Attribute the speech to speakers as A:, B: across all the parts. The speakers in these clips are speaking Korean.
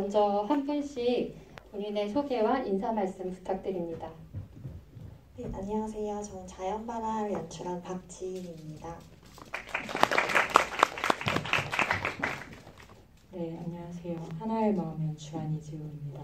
A: 먼저 한 분씩 본인의 소개와 인사 말씀 부탁드립니다.
B: 네, 안녕하세요. 저는 자연바라를 연출한 박지인입니다.
C: 네, 안녕하세요. 하나의 마음 연출한 이지우입니다.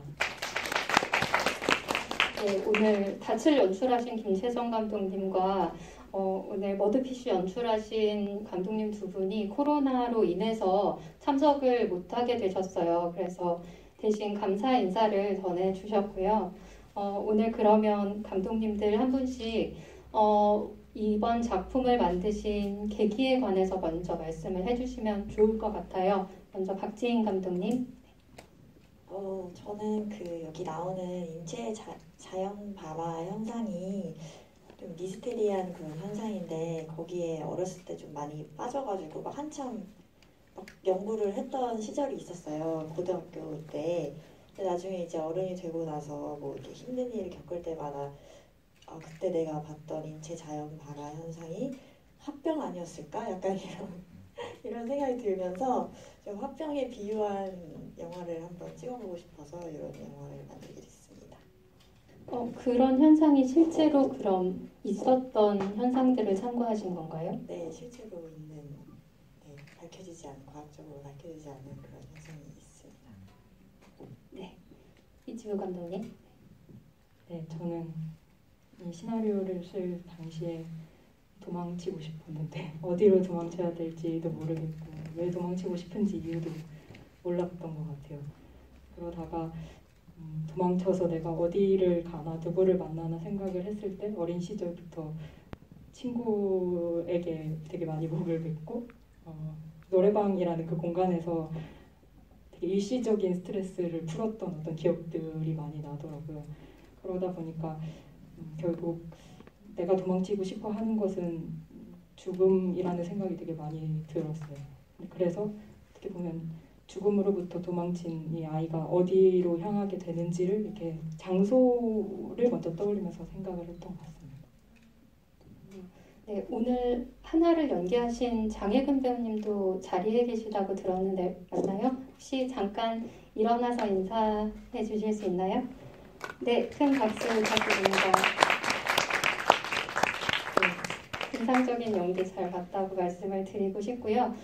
A: 네, 오늘 닻을 연출하신 김채성 감독님과 오늘 머드피쉬 연출하신 감독님 두 분이 코로나로 인해서 참석을 못하게 되셨어요. 그래서 대신 감사 인사를 전해주셨고요. 오늘 그러면 감독님들 한 분씩 이번 작품을 만드신 계기에 관해서 먼저 말씀을 해주시면 좋을 것 같아요. 먼저 박지인 감독님.
B: 저는 여기 나오는 인체 자연 발화 현상이 좀 미스테리한 그런 현상인데 거기에 어렸을 때 좀 많이 빠져가지고 막 한참 막 연구를 했던 시절이 있었어요. 고등학교 때. 근데 나중에 이제 어른이 되고 나서 뭐 이렇게 힘든 일을 겪을 때마다 그때 내가 봤던 인체 자연 발화 현상이 화병 아니었을까? 약간 이런 생각이 들면서 좀 화병에 비유한 영화를 한번 찍어보고 싶어서 이런 영화를 만들게 됐습니다.
A: 그런 현상이 실제로 그럼 있었던 현상들을 참고하신 건가요?
B: 네, 실제로 있는, 과학적으로 밝혀지지 않는 그런 현상이 있습니다.
A: 네, 이지우 감독님.
C: 네, 저는 이 시나리오를 쓸 당시에 도망치고 싶었는데 어디로 도망쳐야 될지도 모르겠고 왜 도망치고 싶은지 이유도 몰랐던 것 같아요. 그러다가 도망쳐서 내가 어디를 가나 누구를 만나나 생각을 했을 때 어린 시절부터 친구에게 되게 많이 목을 뱉고 노래방이라는 그 공간에서 되게 일시적인 스트레스를 풀었던 어떤 기억들이 많이 나더라고요. 그러다 보니까 결국 내가 도망치고 싶어 하는 것은 죽음이라는 생각이 되게 많이 들었어요. 그래서 어떻게 보면 죽음으로부터 도망친 이 아이가 어디로 향하게 되는지를 이렇게 장소를 먼저 떠올리면서 생각을 했던 것 같습니다.
A: 네, 오늘 하나를 연기하신 장혜근 배우님도 자리에 계시다고 들었는데 맞나요? 혹시 잠깐 일어나서 인사해 주실 수 있나요? 네, 큰 박수 부탁드립니다. 네, 인상적인 연기 잘 봤다고 말씀을 드리고 싶고요.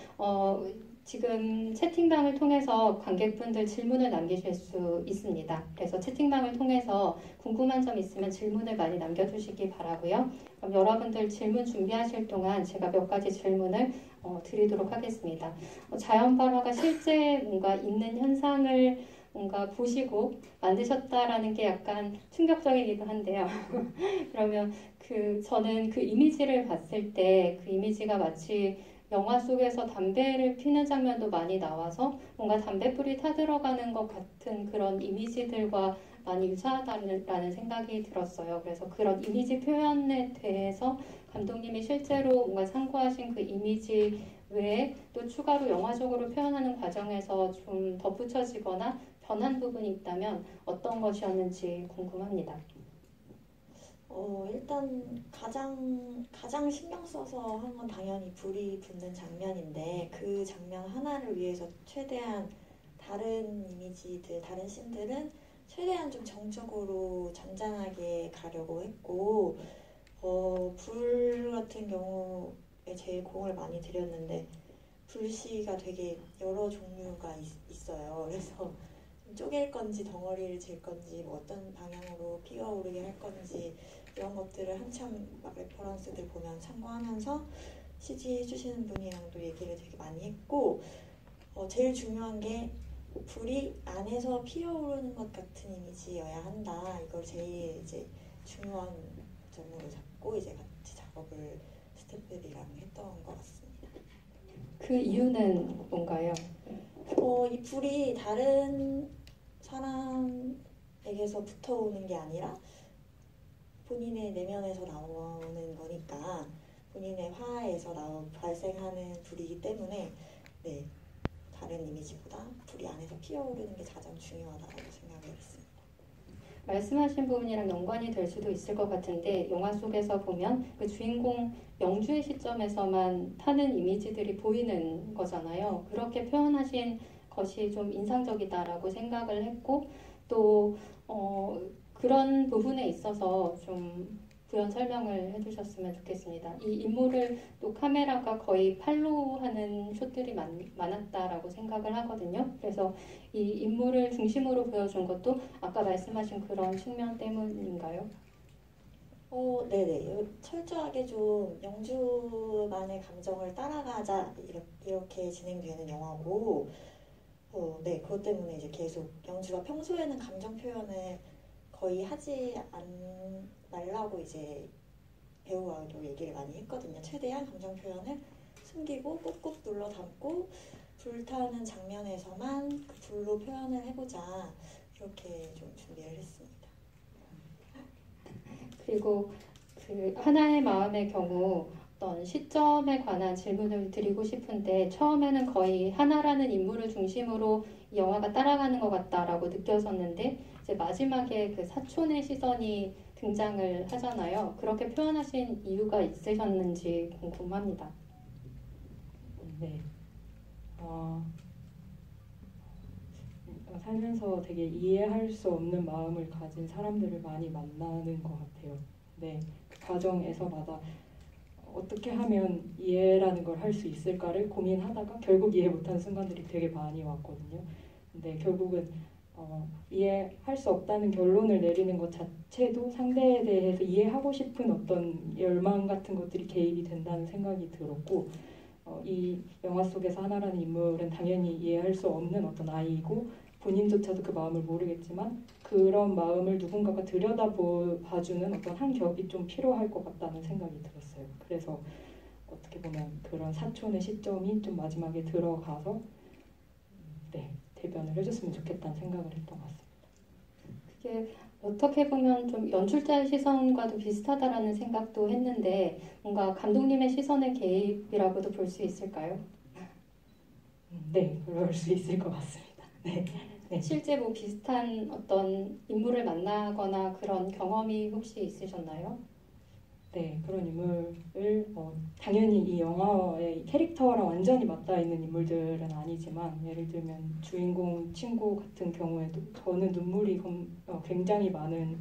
A: 지금 채팅방을 통해서 관객분들 질문을 남기실 수 있습니다. 그래서 채팅방을 통해서 궁금한 점 있으면 질문을 많이 남겨주시기 바라고요. 그럼 여러분들 질문 준비하실 동안 제가 몇 가지 질문을 드리도록 하겠습니다. 자연 발화가 실제 뭔가 있는 현상을 뭔가 보시고 만드셨다라는 게 약간 충격적이기도 한데요. 그러면 저는 그 이미지를 봤을 때 그 이미지가 마치 영화 속에서 담배를 피는 장면도 많이 나와서 뭔가 담배불이 타들어가는 것 같은 그런 이미지들과 많이 유사하다는 생각이 들었어요. 그래서 그런 이미지 표현에 대해서 감독님이 실제로 뭔가 참고하신 그 이미지 외에 또 추가로 영화적으로 표현하는 과정에서 좀 덧붙여지거나 변한 부분이 있다면 어떤 것이었는지 궁금합니다.
B: 일단 가장 신경 써서 한 건 당연히 불이 붙는 장면인데 그 장면 하나를 위해서 최대한 다른 이미지들, 다른 씬들은 최대한 좀 정적으로 잔잔하게 가려고 했고 불 같은 경우에 제일 공을 많이 들였는데 불씨가 되게 여러 종류가 있어요. 그래서 쪼갤 건지 덩어리를 질 건지 뭐 어떤 방향으로 피어오르게 할 건지 이런 것들을 한참 막 레퍼런스들 보면 참고하면서 CG 해주시는 분이랑도 얘기를 되게 많이 했고 제일 중요한 게 불이 안에서 피어오르는 것 같은 이미지여야 한다. 이걸 제일 이제 중요한 점으로 잡고 이제 같이 작업을 스태프들이랑 했던 것 같습니다.
A: 그 이유는 뭔가요?
B: 이 불이 다른 사람에게서 붙어오는 게 아니라 본인의 내면에서 나오는 거니까 본인의 화에서 발생하는 불이기 때문에 다른 이미지보다 불이 안에서 피어오르는 게 가장 중요하다고 생각을 했습니다.
A: 말씀하신 부분이랑 연관이 될 수도 있을 것 같은데 영화 속에서 보면 그 주인공 영주의 시점에서만 타는 이미지들이 보이는 거잖아요. 그렇게 표현하신 것이 좀 인상적이다라고 생각을 했고 또 그런 부분에 있어서 좀 부연 설명을 해주셨으면 좋겠습니다. 이 인물을 또 카메라가 거의 팔로우 하는 숏들이 많았다라고 생각을 하거든요. 그래서 이 인물을 중심으로 보여준 것도 아까 말씀하신 그런 측면 때문인가요?
B: 네네. 철저하게 좀 영주만의 감정을 따라가자 이렇게 진행되는 영화고, 네, 그것 때문에 이제 계속 영주가 평소에는 감정 표현을 거의 하지 말라고 이제 배우와도 얘기를 많이 했거든요. 최대한 감정 표현을 숨기고 꾹꾹 눌러 담고 불타는 장면에서만 그 불로 표현을 해보자 이렇게 좀 준비를 했습니다.
A: 그리고 그 하나의 마음의 경우 어떤 시점에 관한 질문을 드리고 싶은데 처음에는 거의 하나라는 인물을 중심으로 이 영화가 따라가는 것 같다라고 느껴졌는데 이제 마지막에 그 사촌의 시선이 등장을 하잖아요. 그렇게 표현하신 이유가 있으셨는지 궁금합니다.
C: 네. 살면서 되게 이해할 수 없는 마음을 가진 사람들을 많이 만나는 것 같아요. 네, 그 과정에서마다 어떻게 하면 이해라는 걸 할 수 있을까를 고민하다가 결국 이해 못하는 순간들이 되게 많이 왔거든요. 근데 결국은 이해할 수 없다는 결론을 내리는 것 자체도 상대에 대해서 이해하고 싶은 어떤 열망 같은 것들이 개입이 된다는 생각이 들었고 이 영화 속에서 하나라는 인물은 당연히 이해할 수 없는 어떤 아이이고 본인조차도 그 마음을 모르겠지만 그런 마음을 누군가가 들여다봐주는 어떤 한 겹이 좀 필요할 것 같다는 생각이 들었어요. 그래서 어떻게 보면 그런 사촌의 시점이 좀 마지막에 들어가서 네, 대변을 해줬으면 좋겠다는 생각을 했던 것 같습니다.
A: 그게 어떻게 보면 좀 연출자의 시선과도 비슷하다라는 생각도 했는데 뭔가 감독님의 시선의 개입이라고도 볼 수 있을까요?
C: 네, 그럴 수 있을 것 같습니다. 네. 네.
A: 실제 뭐 비슷한 어떤 인물을 만나거나 그런 경험이 혹시 있으셨나요?
C: 네, 그런 인물을 당연히 이 영화의 캐릭터랑 완전히 맞닿아 있는 인물들은 아니지만 예를 들면 주인공 친구 같은 경우에도 저는 눈물이 굉장히 많은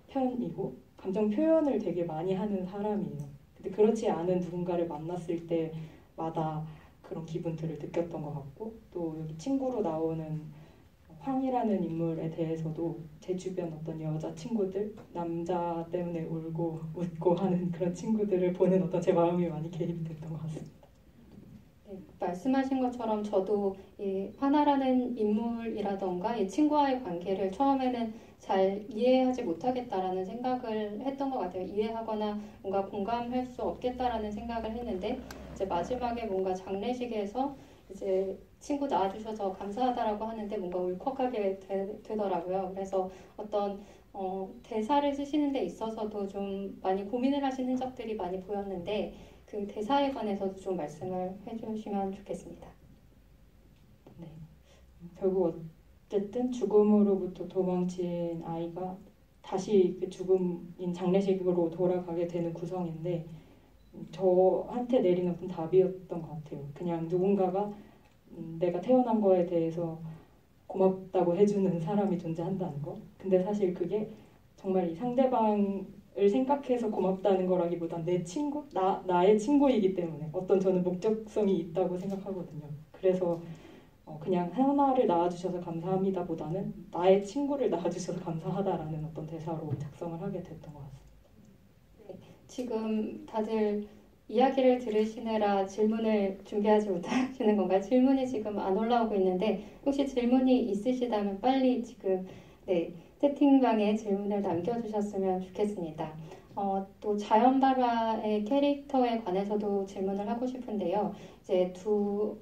C: 편이고 감정 표현을 되게 많이 하는 사람이에요. 근데 그렇지 않은 누군가를 만났을 때마다 그런 기분들을 느꼈던 것 같고 또 여기 친구로 나오는 황이라는 인물에 대해서도 제 주변 어떤 여자 친구들, 남자 때문에 울고 웃고 하는 그런 친구들을 보는 어떤 제 마음이 많이 개입이 됐던 것 같습니다.
A: 네, 말씀하신 것처럼 저도 이 하나라는 인물이라던가 이 친구와의 관계를 처음에는 잘 이해하지 못하겠다라는 생각을 했던 것 같아요. 이해하거나 뭔가 공감할 수 없겠다라는 생각을 했는데 이제 마지막에 뭔가 장례식에서 이제 친구 낳아주셔서 감사하다라고 하는데 뭔가 울컥하게 되더라고요. 그래서 어떤 대사를 쓰시는 데 있어서도 좀 많이 고민을 하신 흔적들이 많이 보였는데 그 대사에 관해서도 좀 말씀을 해주시면 좋겠습니다.
C: 네, 결국 어쨌든 죽음으로부터 도망친 아이가 다시 그 죽음인 장례식으로 돌아가게 되는 구성인데 저한테 내린 어떤 답이었던 것 같아요. 그냥 누군가가 내가 태어난 거에 대해서 고맙다고 해주는 사람이 존재한다는 거. 근데 사실 그게 정말 이 상대방을 생각해서 고맙다는 거라기보단 내 친구, 나의 친구이기 때문에 어떤 저는 목적성이 있다고 생각하거든요. 그래서 그냥 하나를 낳아주셔서 감사합니다 보다는 나의 친구를 낳아주셔서 감사하다라는 어떤 대사로 작성을 하게 됐던 것 같습니다.
A: 네, 지금 다들 이야기를 들으시느라 질문을 준비하지 못하시는 건가요? 질문이 지금 안 올라오고 있는데 혹시 질문이 있으시다면 빨리 지금 네, 채팅방에 질문을 남겨주셨으면 좋겠습니다. 또 자연발화의 캐릭터에 관해서도 질문을 하고 싶은데요. 이제 두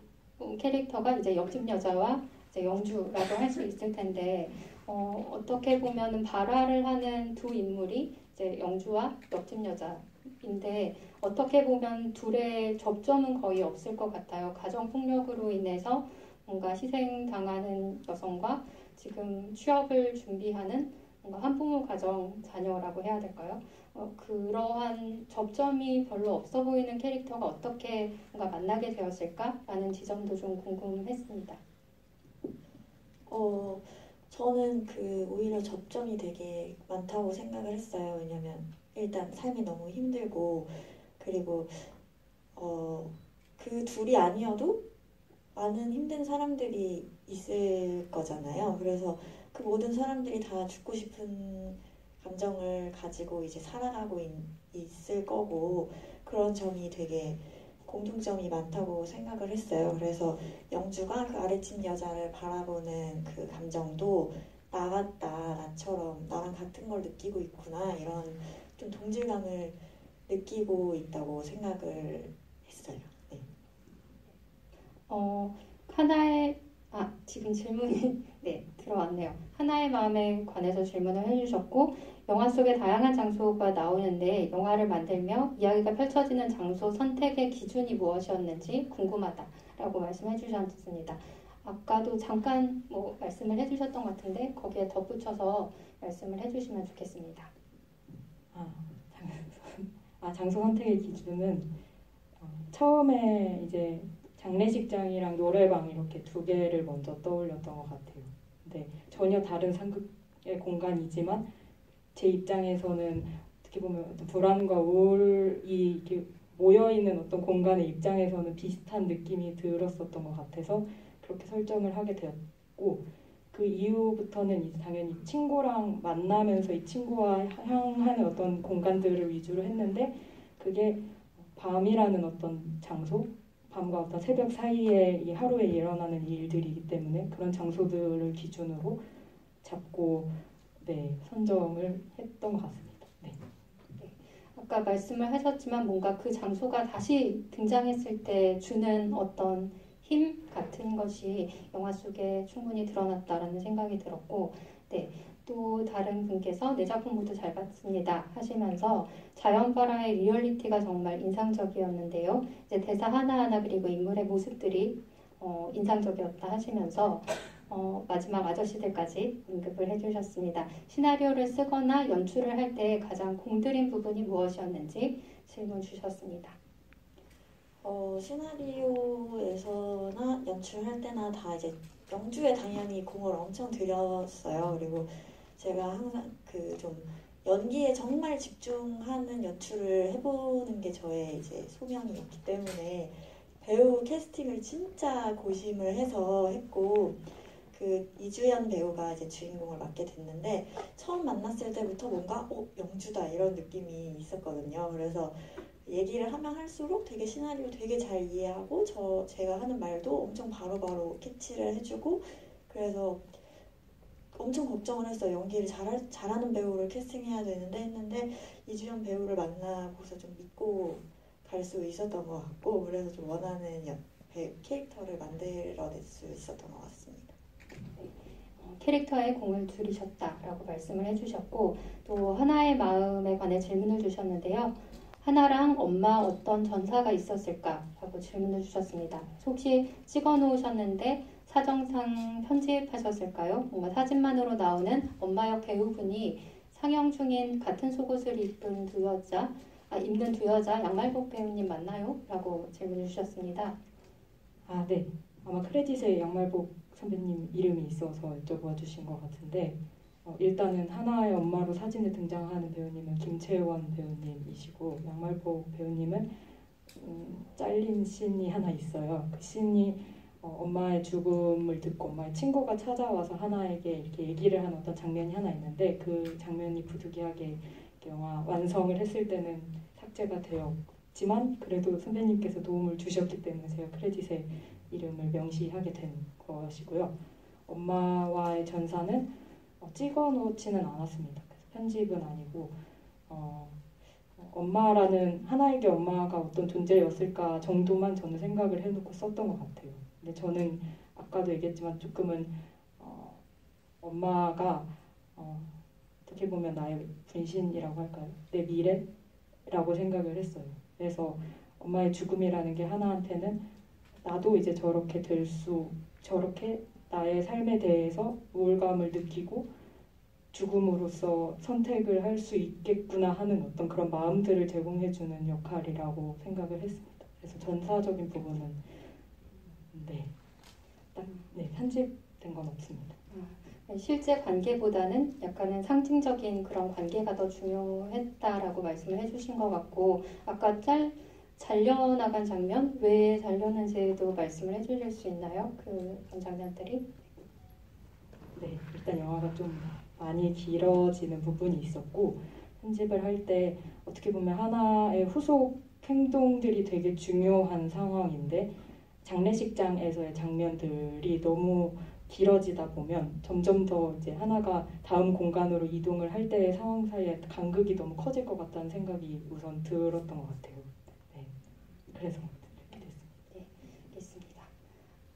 A: 캐릭터가 이제 옆집 여자와 이제 영주라고 할 수 있을 텐데 어떻게 보면은 발화를 하는 두 인물이 이제 영주와 옆집 여자인데 어떻게 보면 둘의 접점은 거의 없을 것 같아요. 가정폭력으로 인해서 뭔가 희생당하는 여성과 지금 취업을 준비하는 뭔가 한부모 가정 자녀라고 해야 될까요? 그러한 접점이 별로 없어 보이는 캐릭터가 어떻게 뭔가 만나게 되었을까라는 지점도 좀 궁금했습니다.
B: 저는 오히려 접점이 되게 많다고 생각을 했어요. 왜냐면 일단 삶이 너무 힘들고 그리고 그 둘이 아니어도 많은 힘든 사람들이 있을 거잖아요. 그래서 그 모든 사람들이 다 죽고 싶은 감정을 가지고 이제 살아가고 있을 거고 그런 점이 되게 공통점이 많다고 생각을 했어요. 그래서 영주가 그 아래층 여자를 바라보는 그 감정도 나 같다, 나처럼 나랑 같은 걸 느끼고 있구나 이런 좀 동질감을 느끼고 있다고 생각을 했어요. 네.
A: 하나의 지금 질문이 네, 들어왔네요. 하나의 마음에 관해서 질문을 해주셨고 영화 속에 다양한 장소가 나오는데 영화를 만들며 이야기가 펼쳐지는 장소 선택의 기준이 무엇이었는지 궁금하다라고 말씀해 주셨습니다. 아까도 잠깐 말씀을 해주셨던 것 같은데 거기에 덧붙여서 말씀을 해주시면 좋겠습니다.
C: 장소 선택의 기준은 처음에 이제 장례식장이랑 노래방 이렇게 두 개를 먼저 떠올렸던 것 같아요. 근데 전혀 다른 상극의 공간이지만 제 입장에서는 어떻게 보면 어떤 불안과 우울이 이렇게 모여있는 어떤 공간의 입장에서는 비슷한 느낌이 들었었던 것 같아서 그렇게 설정을 하게 되었고 그 이후부터는 이제 당연히 친구랑 만나면서 이 친구와 향하는 어떤 공간들을 위주로 했는데 그게 밤이라는 어떤 장소 밤과 어떤 새벽 사이에 이 하루에 일어나는 일들이기 때문에 그런 장소들을 기준으로 잡고 선정을 했던 것 같습니다. 네.
A: 아까 말씀을 하셨지만 뭔가 그 장소가 다시 등장했을 때 주는 어떤 힘 같은 것이 영화 속에 충분히 드러났다라는 생각이 들었고 또 다른 분께서 내 작품 모두 잘 봤습니다 하시면서 자연바라의 리얼리티가 정말 인상적이었는데요. 이제 대사 하나하나 그리고 인물의 모습들이 인상적이었다 하시면서 마지막 아저씨들까지 언급을 해주셨습니다. 시나리오를 쓰거나 연출을 할 때 가장 공들인 부분이 무엇이었는지 질문 주셨습니다.
B: 시나리오에서나 연출할 때나 다 이제 영주에 당연히 공을 엄청 들였어요. 그리고 제가 항상 좀 연기에 정말 집중하는 연출을 해보는 게 저의 이제 소명이었기 때문에 배우 캐스팅을 진짜 고심을 해서 했고 이주연 배우가 이제 주인공을 맡게 됐는데 처음 만났을 때부터 뭔가 영주다 이런 느낌이 있었거든요. 그래서 얘기를 하면 할수록 되게 시나리오 되게 잘 이해하고 제가 하는 말도 엄청 바로바로 캐치를 해주고 그래서 엄청 걱정을 했어요. 연기를 잘하는 배우를 캐스팅해야 되는데 했는데 이주연 배우를 만나고서 좀 믿고 갈 수 있었던 것 같고 그래서 좀 원하는 캐릭터를 만들어낼 수 있었던 것 같습니다.
A: 캐릭터에 공을 들이셨다라고 말씀을 해주셨고 또 하나의 마음에 관해 질문을 주셨는데요. 하나랑 엄마 어떤 전사가 있었을까라고 질문을 주셨습니다. 혹시 찍어놓으셨는데 사정상 편집하셨을까요? 뭔가 사진만으로 나오는 엄마 역 배우분이 상영 중인 같은 속옷을 입는 두 여자 양말복 배우님 맞나요? 라고 질문을 주셨습니다.
C: 네. 아마 크레딧에 양말복 선배님 이름이 있어서 여쭤봐 주신 것 같은데 일단은 하나의 엄마로 사진에 등장하는 배우님은 김채원 배우님이시고 양말복 배우님은 잘린 씬이 하나 있어요. 그 씬이 엄마의 죽음을 듣고 엄마의 친구가 찾아와서 하나에게 이렇게 얘기를 하는 어떤 장면이 하나 있는데 그 장면이 부득이하게 영화 완성을 했을 때는 삭제가 되었지만 그래도 선배님께서 도움을 주셨기 때문에 제가 크레딧에 이름을 명시하게 된 것이고요. 엄마와의 전사는 찍어놓지는 않았습니다. 그래서 편집은 아니고 엄마라는 하나에게 엄마가 어떤 존재였을까 정도만 저는 생각을 해놓고 썼던 것 같아요. 근데 저는 아까도 얘기했지만 조금은 엄마가 어떻게 보면 나의 분신이라고 할까요? 내 미래라고 생각을 했어요. 그래서 엄마의 죽음이라는 게 하나한테는 나도 이제 저렇게 나의 삶에 대해서 우울감을 느끼고 죽음으로써 선택을 할 수 있겠구나 하는 어떤 그런 마음들을 제공해주는 역할이라고 생각을 했습니다. 그래서 전사적인 부분은 편집된 건 없습니다.
A: 실제 관계보다는 약간은 상징적인 그런 관계가 더 중요했다라고 말씀을 해주신 것 같고 아까 잘려나간 장면 왜 잘렸는지도 말씀을 해주실 수 있나요? 그런 장면들이?
C: 네, 일단 영화가 좀 많이 길어지는 부분이 있었고 편집을 할 때 어떻게 보면 하나의 후속 행동들이 되게 중요한 상황인데 장례식장에서의 장면들이 너무 길어지다 보면 점점 더 이제 하나가 다음 공간으로 이동을 할 때의 상황 사이에 간극이 너무 커질 것 같다는 생각이 우선 들었던 것 같아요. 네, 그래서 이렇게 됐습니다.
A: 네, 알겠습니다.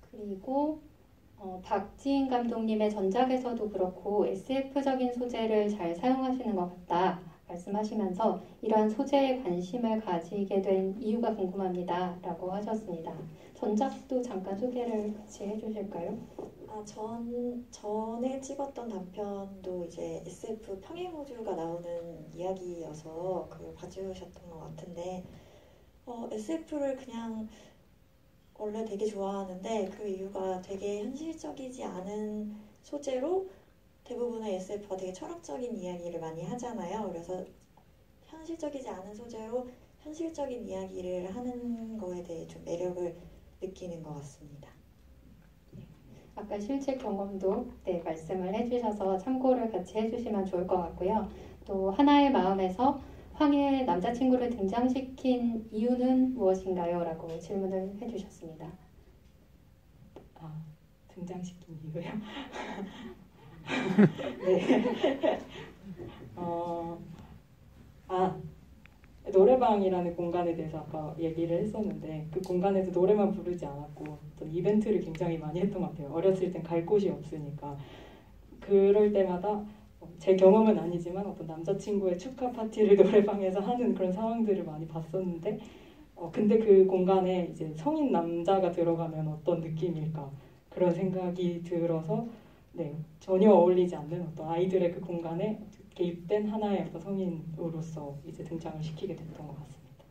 A: 그리고 박지인 감독님의 전작에서도 그렇고 SF적인 소재를 잘 사용하시는 것 같다 말씀하시면서 이러한 소재에 관심을 가지게 된 이유가 궁금합니다 라고 하셨습니다. 전작도 잠깐 소개를 같이 해주실까요?
B: 전에 찍었던 단편도 이제 SF 평행우주가 나오는 이야기여서 그걸 봐주셨던 것 같은데 SF를 그냥 원래 되게 좋아하는데 그 이유가 되게 현실적이지 않은 소재로 대부분의 SF가 되게 철학적인 이야기를 많이 하잖아요. 그래서 현실적이지 않은 소재로 현실적인 이야기를 하는 거에 대해 좀 매력을 느끼는 것 같습니다.
A: 아까 실제 경험도 말씀을 해주셔서 참고를 같이 해주시면 좋을 것 같고요. 또 하나의 마음에서 황해의 남자친구를 등장시킨 이유는 무엇인가요? 라고 질문을 해주셨습니다.
C: 등장시킨 이유요? 네. 노래방이라는 공간에 대해서 아까 얘기를 했었는데 그 공간에서 노래만 부르지 않았고 어떤 이벤트를 굉장히 많이 했던 것 같아요. 어렸을 땐 갈 곳이 없으니까 그럴 때마다 제 경험은 아니지만 어떤 남자친구의 축하 파티를 노래방에서 하는 그런 상황들을 많이 봤었는데 근데 그 공간에 이제 성인 남자가 들어가면 어떤 느낌일까 그런 생각이 들어서 전혀 어울리지 않는 어떤 아이들의 그 공간에 개입된 하나의 어떤 성인으로서 이제 등장을 시키게 됐던 것 같습니다.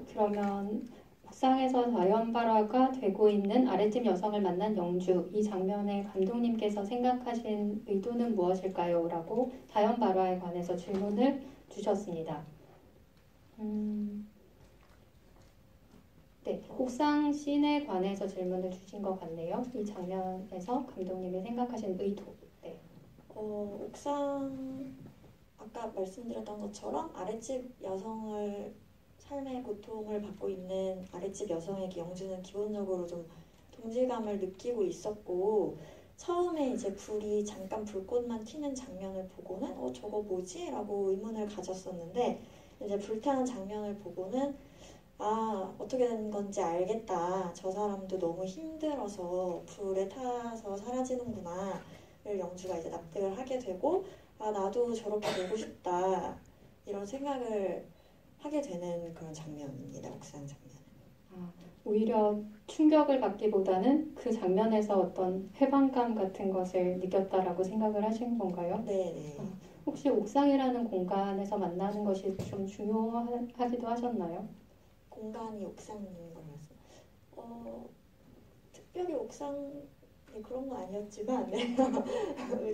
A: 그러면 옥상에서 자연발화가 되고 있는 아랫집 여성을 만난 영주 이 장면에 감독님께서 생각하신 의도는 무엇일까요? 라고 자연발화에 관해서 질문을 주셨습니다. 옥상 씬에 관해서 질문을 주신 것 같네요. 이 장면에서 감독님이 생각하신 의도.
B: 옥상 아까 말씀드렸던 것처럼 아랫집 여성을 삶의 고통을 받고 있는 아랫집 여성에게 영주는 기본적으로 좀 동질감을 느끼고 있었고 처음에 이제 불이 잠깐 불꽃만 튀는 장면을 보고는 저거 뭐지? 라고 의문을 가졌었는데 이제 불타는 장면을 보고는 어떻게 된 건지 알겠다. 저 사람도 너무 힘들어서 불에 타서 사라지는구나. 를 영주가 이제 납득을 하게 되고 나도 저렇게 되고 싶다. 이런 생각을 하게 되는 그런 장면입니다. 옥상 장면은.
A: 오히려 충격을 받기보다는 그 장면에서 어떤 해방감 같은 것을 느꼈다라고 생각을 하신 건가요?
B: 네.
A: 혹시 옥상이라는 공간에서 만나는 것이 좀 중요하기도 하셨나요?
B: 공간이 옥상인 거라서 특별히 옥상 그런 건 아니었지만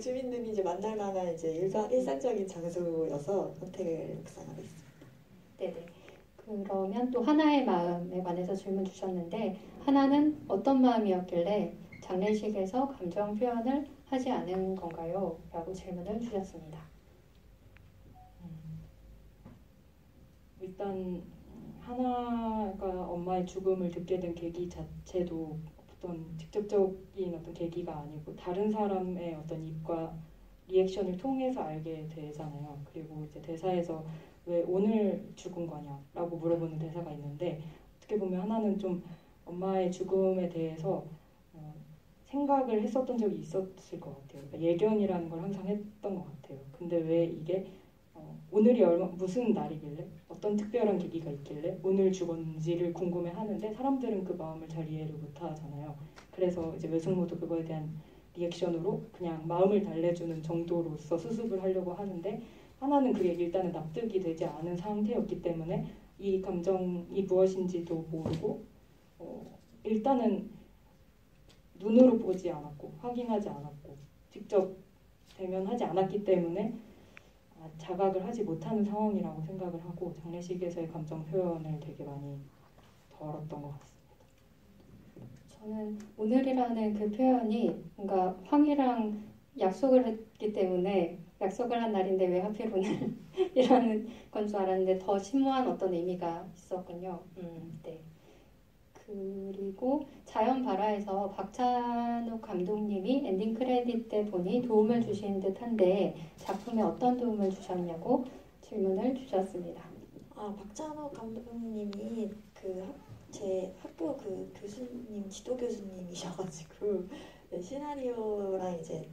B: 주민들이 이제 만날 만한 이제 일상적인 장소여서 선택을 옥상하고 있습니다.
A: 네네. 그러면 또 하나의 마음에 관해서 질문 주셨는데 하나는 어떤 마음이었길래 장례식에서 감정 표현을 하지 않은 건가요? 라고 질문을 주셨습니다.
C: 일단 하나가 엄마의 죽음을 듣게 된 계기 자체도 어떤 직접적인 어떤 계기가 아니고 다른 사람의 어떤 입과 리액션을 통해서 알게 되잖아요. 그리고 이제 대사에서 왜 오늘 죽은 거냐라고 물어보는 대사가 있는데 어떻게 보면 하나는 좀 엄마의 죽음에 대해서 생각을 했었던 적이 있었을 것 같아요. 그러니까 예견이라는 걸 항상 했던 것 같아요. 근데 왜 이게 오늘이 무슨 날이길래 어떤 특별한 계기가 있길래 오늘 죽었는지를 궁금해하는데 사람들은 그 마음을 잘 이해를 못하잖아요. 그래서 이제 외숙모도 그거에 대한 리액션으로 그냥 마음을 달래주는 정도로서 수습을 하려고 하는데 하나는 그게 일단은 납득이 되지 않은 상태였기 때문에 이 감정이 무엇인지도 모르고 일단은 눈으로 보지 않았고 확인하지 않았고 직접 대면하지 않았기 때문에 자각을 하지 못하는 상황이라고 생각을 하고 장례식에서의 감정 표현을 되게 많이 덜었던 것 같습니다.
A: 저는 오늘이라는 그 표현이 뭔가 황이랑 약속을 했기 때문에 약속을 한 날인데 왜 하필 오늘이라는 건 줄 알았는데 더 심오한 어떤 의미가 있었군요. 네. 그리고 자연발화에서 박찬욱 감독님이 엔딩 크레딧 때 보니 도움을 주신 듯한데 작품에 어떤 도움을 주셨냐고 질문을 주셨습니다.
B: 박찬욱 감독님이 제 학부 그 교수님, 지도 교수님이셔가지고 네, 시나리오랑 이제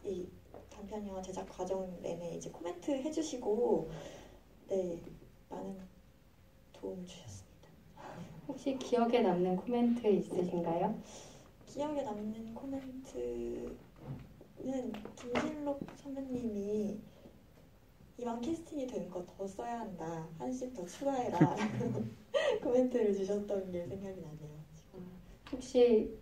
B: 이 단편 영화 제작 과정 내내 이제 코멘트 해주시고 네 많은 도움을 주셨습니다.
A: 혹시 기억에 남는 코멘트 있으신가요?
B: 기억에 남는 코멘트는 김진록 선배님이 이왕 캐스팅이 된 거 더 써야 한다. 한 씬 더 추가해라. 코멘트를 주셨던 게 생각이 나네요.
A: 혹시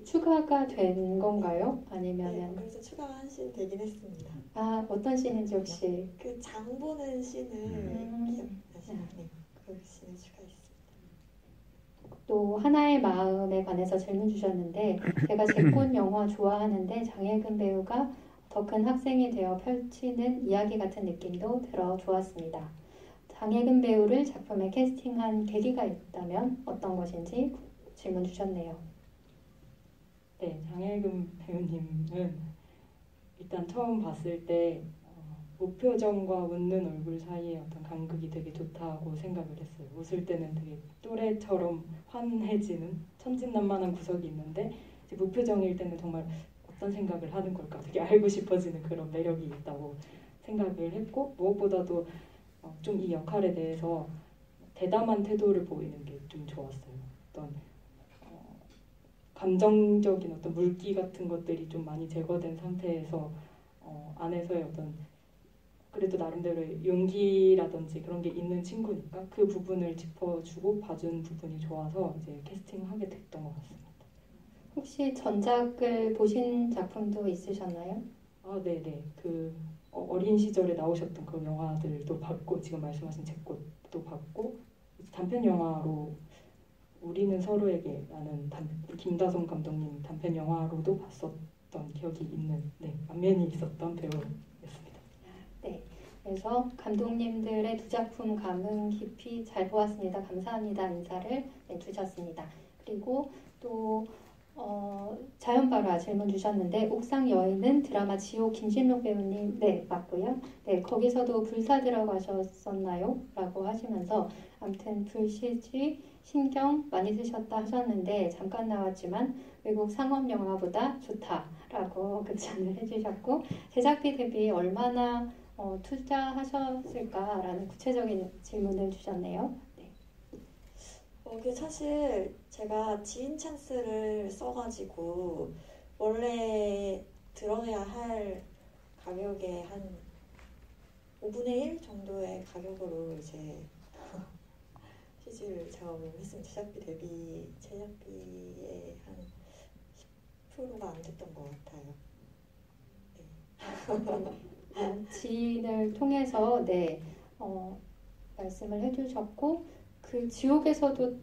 A: 추가가 된 건가요?
B: 네,
A: 아니면은
B: 그래서 추가가 한 씬 되긴 했습니다.
A: 어떤 씬인지 혹시
B: 그 장 보는 씬을 기억나시나요? 네, 그 씬을 추가했습니다.
A: 또 하나의 마음에 관해서 질문 주셨는데 제가 제꽃 영화 좋아하는데 장혜근 배우가 더 큰 학생이 되어 펼치는 이야기 같은 느낌도 들어 좋았습니다. 장혜근 배우를 작품에 캐스팅한 계기가 있다면 어떤 것인지 질문 주셨네요.
C: 네, 장혜근 배우님은 일단 처음 봤을 때 무표정과 웃는 얼굴 사이의 어떤 간극이 되게 좋다고 생각을 했어요. 웃을 때는 되게 또래처럼 환해지는 천진난만한 구석이 있는데 이제 무표정일 때는 정말 어떤 생각을 하는 걸까 되게 알고 싶어지는 그런 매력이 있다고 생각을 했고 무엇보다도 좀 이 역할에 대해서 대담한 태도를 보이는 게 좀 좋았어요. 어떤 감정적인 어떤 물기 같은 것들이 좀 많이 제거된 상태에서 안에서의 어떤 그래도 나름대로의 용기라든지 그런 게 있는 친구니까 그 부분을 짚어주고 봐준 부분이 좋아서 이제 캐스팅하게 됐던 것 같습니다.
A: 혹시 전작을 보신 작품도 있으셨나요?
C: 네네. 어린 시절에 나오셨던 그 영화들도 봤고 지금 말씀하신 제 것도 봤고 단편 영화로 우리는 서로에게라는 김다솜 감독님 단편 영화로도 봤었던 기억이 있는 안면이 있었던 배우였습니다.
A: 네. 그래서 감독님들의 두 작품 감흥 깊이 잘 보았습니다. 감사합니다. 인사를 주셨습니다. 그리고 또 자연발화 질문 주셨는데 옥상 여인은 드라마 지옥 김신록 배우님 네 맞고요. 네 거기서도 불사 들어가셨었나요? 라고 하시면서 아무튼 불CG 신경 많이 쓰셨다 하셨는데 잠깐 나왔지만 외국 상업 영화보다 좋다라고 극찬을 해주셨고 제작비 대비 얼마나 투자하셨을까라는 구체적인 질문을 주셨네요.
B: 그 사실 제가 지인 찬스를 써가지고 원래 들어야 할 가격의 한 5분의 1 정도의 가격으로 이제 CG를 작업을 했습니다. 제작비의 한 10%가 안 됐던 것 같아요. 네.
A: 지인을 통해서 말씀을 해주셨고 그 지옥에서도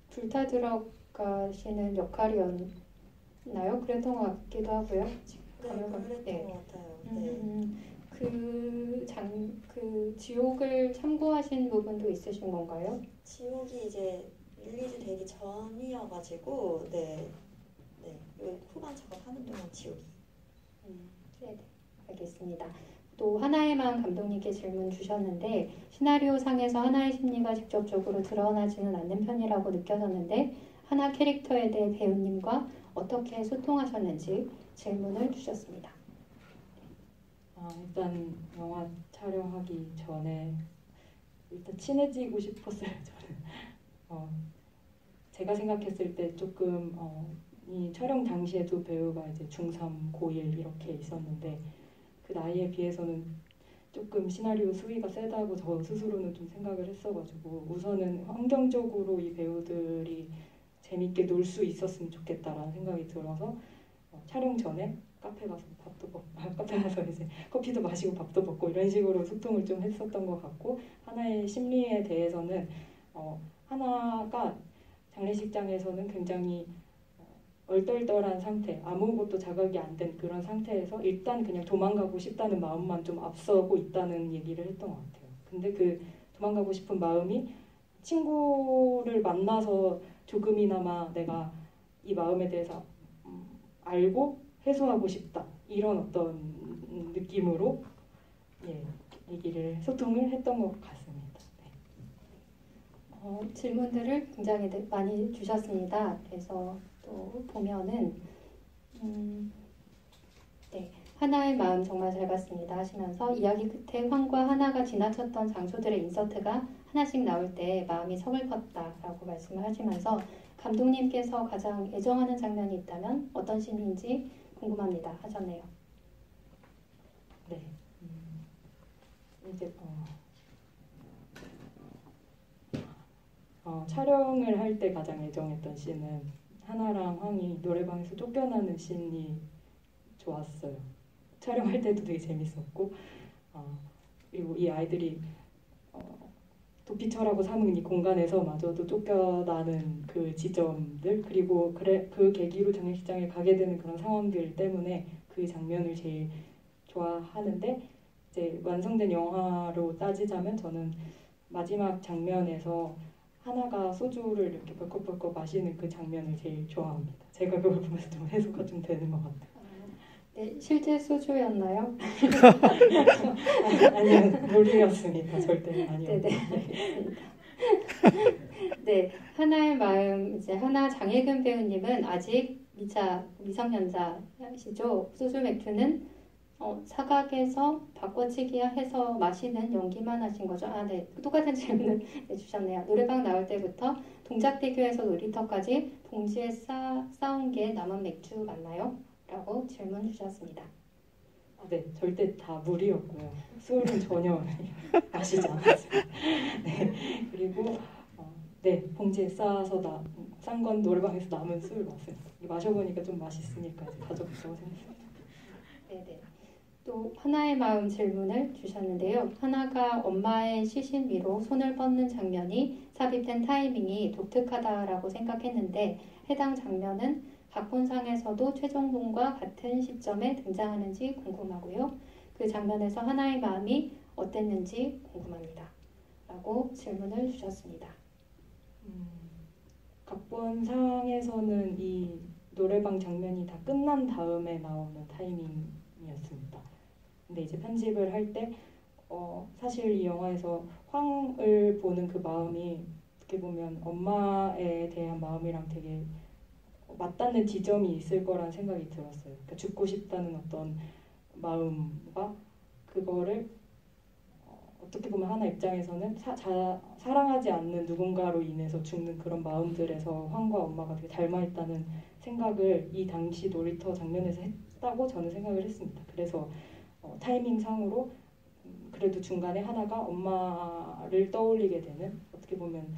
A: 불타 들어가시는 역할이었나요? 그랬던 것 같기도 하고요.
B: 그랬던 것 같아요.
A: 그 지옥을 참고하신 부분도 있으신 건가요?
B: 지옥이 이제 릴리즈 되기 전이어가지고 후반 작업하는 동안 지옥이.
A: 네, 알겠습니다. 또 하나의 마음 감독님께 질문 주셨는데 시나리오 상에서 하나의 심리가 직접적으로 드러나지는 않는 편이라고 느껴졌는데 하나 캐릭터에 대해 배우님과 어떻게 소통하셨는지 질문을 주셨습니다.
C: 일단 영화 촬영하기 전에 일단 친해지고 싶었어요. 저는 제가 생각했을 때 조금 이 촬영 당시에 두 배우가 이제 중3, 고1 이렇게 있었는데 그 나이에 비해서는 조금 시나리오 수위가 세다고 저 스스로는 좀 생각을 했어가지고 우선은 환경적으로 이 배우들이 재밌게 놀 수 있었으면 좋겠다라는 생각이 들어서 촬영 전에 카페 가서 밥도 먹고 카페 가서 이제 커피도 마시고 밥도 먹고 이런 식으로 소통을 좀 했었던 것 같고 하나의 심리에 대해서는 하나가 장례식장에서는 굉장히 얼떨떨한 상태, 아무것도 자각이 안 된 그런 상태에서 일단 그냥 도망가고 싶다는 마음만 좀 앞서고 있다는 얘기를 했던 것 같아요. 근데 그 도망가고 싶은 마음이 친구를 만나서 조금이나마 내가 이 마음에 대해서 알고 해소하고 싶다 이런 어떤 느낌으로 소통을 했던 것 같습니다. 네.
A: 질문들을 굉장히 많이 주셨습니다. 그래서 또 보면은 하나의 마음 정말 잘 봤습니다 하시면서 이야기 끝에 황과 하나가 지나쳤던 장소들의 인서트가 하나씩 나올 때 마음이 서글펐다라고 말씀을 하시면서 감독님께서 가장 애정하는 장면이 있다면 어떤 씬인지 궁금합니다 하셨네요.
C: 네. 이제 촬영을 할 때 가장 애정했던 씬은 하나랑 황이 노래방에서 쫓겨나는 씬이 좋았어요. 촬영할 때도 되게 재밌었고 그리고 이 아이들이 도피처라고 삼은 이 공간에서마저도 쫓겨나는 그 지점들 그리고 그 계기로 장례식장에 가게 되는 그런 상황들 때문에 그 장면을 제일 좋아하는데 이제 완성된 영화로 따지자면 저는 마지막 장면에서 하나가 소주를 이렇게 벌컥벌컥 마시는 그 장면을 제일 좋아합니다. 제가 그걸 보면서 좀 해소가 좀 되는 것 같아요.
A: 네, 실제 소주였나요?
C: 아니요, 놀이였습니다. 절대 아니요.
A: 네네, 알겠습니다. 네, 하나의 마음 이제 하나 장혜근 배우님은 아직 미성년자시죠. 소주 맥주는 사각에서 바꿔치기 해서 마시는 연기만 하신 거죠? 네, 똑같은 질문을 주셨네요. 노래방 나올 때부터 동작대교에서 놀이터까지 봉지에 싸온 게 남은 맥주 맞나요? 라고 질문 주셨습니다.
C: 네, 절대 다 물이었고요. 술은 전혀 마시지 않았습니다. 네, 그리고 봉지에 싸서 싼 건 노래방에서 남은 술 맞습니다. 마셔보니까 좀 맛있으니까 이제 가져갔다고 생각했습니다.
A: 네네. 또 하나의 마음 질문을 주셨는데요. 하나가 엄마의 시신 위로 손을 뻗는 장면이 삽입된 타이밍이 독특하다라고 생각했는데 해당 장면은 각본상에서도 최종본과 같은 시점에 등장하는지 궁금하고요. 그 장면에서 하나의 마음이 어땠는지 궁금합니다. 라고 질문을 주셨습니다.
C: 각본상에서는 이 노래방 장면이 다 끝난 다음에 나오는 타이밍이었습니다. 근데 이제 편집을 할 때 사실 이 영화에서 황을 보는 그 마음이 어떻게 보면 엄마에 대한 마음이랑 되게 맞닿는 지점이 있을 거란 생각이 들었어요. 그러니까 죽고 싶다는 어떤 마음과 그거를 어떻게 보면 하나 입장에서는 사랑하지 않는 누군가로 인해서 죽는 그런 마음들에서 황과 엄마가 되게 닮아있다는 생각을 이 당시 놀이터 장면에서 했다고 저는 생각을 했습니다. 그래서 타이밍상으로 그래도 중간에 하나가 엄마를 떠올리게 되는 어떻게 보면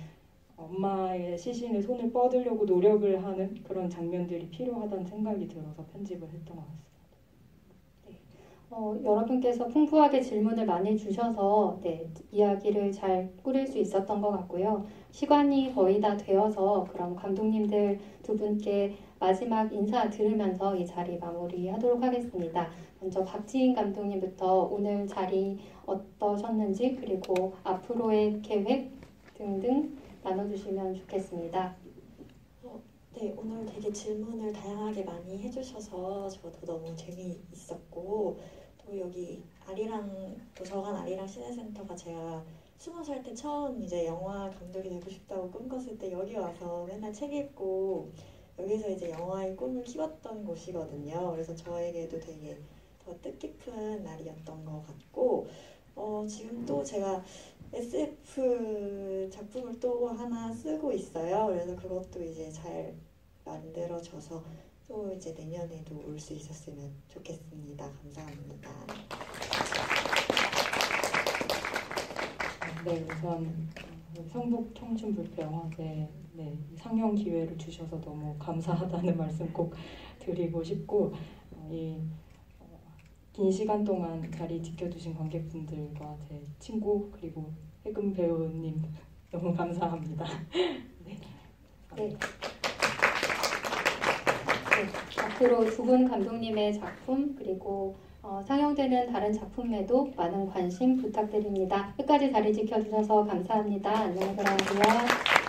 C: 엄마의 시신에 손을 뻗으려고 노력을 하는 그런 장면들이 필요하다는 생각이 들어서 편집을 했던 것 같습니다.
A: 여러분께서 풍부하게 질문을 많이 주셔서 이야기를 잘 꾸릴 수 있었던 것 같고요. 시간이 거의 다 되어서 그럼 감독님들 두 분께 마지막 인사 들으면서 이 자리 마무리하도록 하겠습니다. 먼저 박지인 감독님부터 오늘 자리 어떠셨는지 그리고 앞으로의 계획 등등 나눠주시면 좋겠습니다.
B: 네, 오늘 되게 질문을 다양하게 많이 해주셔서 저도 너무 재미있었고 또 여기 도서관 아리랑 시네센터가 제가 20살 때 처음 이제 영화 감독이 되고 싶다고 꿈꿨을 때 여기 와서 맨날 책 읽고 여기서 이제 영화의 꿈을 키웠던 곳이거든요. 그래서 저에게도 되게 더 뜻깊은 날이었던 것 같고 지금 또 제가 SF 작품을 또 하나 쓰고 있어요. 그래서 그것도 이제 잘 만들어져서 또 이제 내년에도 올 수 있었으면 좋겠습니다. 감사합니다.
C: 네, 우선 성북 청춘불패영화제 네, 상영 기회를 주셔서 너무 감사하다는 말씀 꼭 드리고 싶고 긴 시간 동안 자리 지켜주신 관객분들과 제 친구 그리고 해금 배우님 너무 감사합니다. 네.
A: 네. 앞으로 두 분 감독님의 작품 그리고 상영되는 다른 작품에도 많은 관심 부탁드립니다. 끝까지 자리 지켜주셔서 감사합니다. 안녕히 들어가세요.